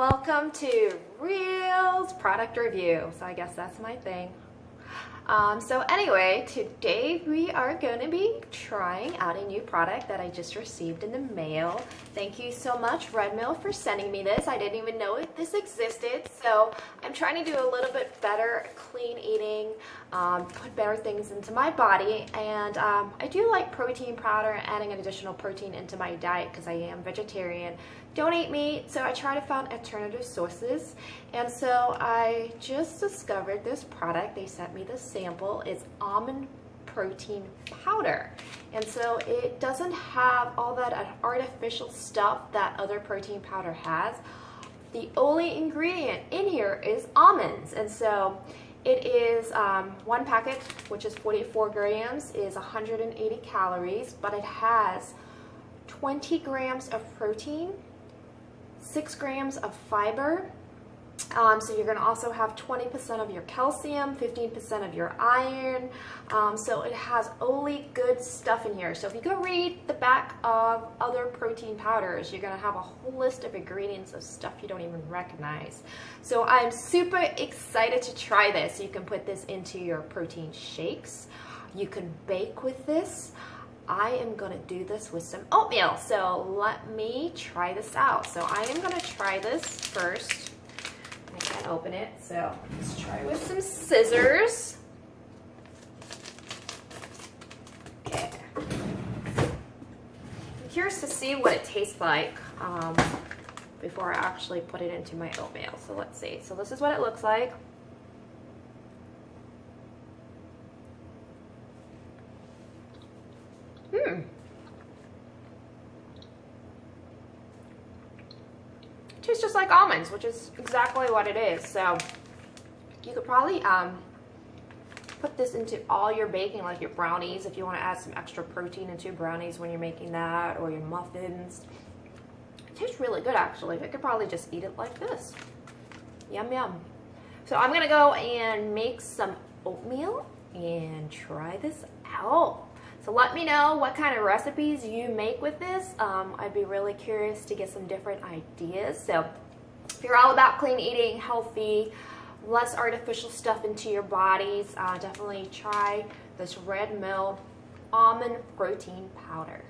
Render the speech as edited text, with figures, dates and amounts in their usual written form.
welcome to Realz product review. So I guess that's my thing. So anyway, today we are going to be trying out a new product that I just received in the mail. Thank you so much, Red Mill, for sending me this. I didn't even know this existed. So I'm trying to do a little bit better clean eating, put better things into my body. And I do like protein powder, adding an additional protein into my diet because I am vegetarian. Don't eat meat, so I try to find alternative sources. And so I just discovered this product. They sent me the sample. It's almond protein powder. And so it doesn't have all that artificial stuff that other protein powder has. The only ingredient in here is almonds. And so it is one packet, which is 44 grams, is 180 calories, but it has 20 grams of protein, 6 grams of fiber. So you're going to also have 20% of your calcium, 15% of your iron. So it has only good stuff in here. So if you go read the back of other protein powders, you're going to have a whole list of ingredients of stuff you don't even recognize. So I'm super excited to try this. You can put this into your protein shakes. You can bake with this. I am going to do this with some oatmeal, so let me try this out. So I am going to try this first. I can't open it, so let's try with some scissors. Okay. I'm curious to see what it tastes like before I actually put it into my oatmeal. So let's see. So this is what it looks like. Tastes just like almonds, which is exactly what it is. So you could probably put this into all your baking, like your brownies, if you want to add some extra protein into your brownies when you're making that, or your muffins. It tastes really good, actually. I could probably just eat it like this. Yum, yum. So I'm going to go and make some oatmeal and try this out. So let me know what kind of recipes you make with this. I'd be really curious to get some different ideas. So if you're all about clean eating, healthy, less artificial stuff into your bodies, definitely try this Red Mill almond protein powder.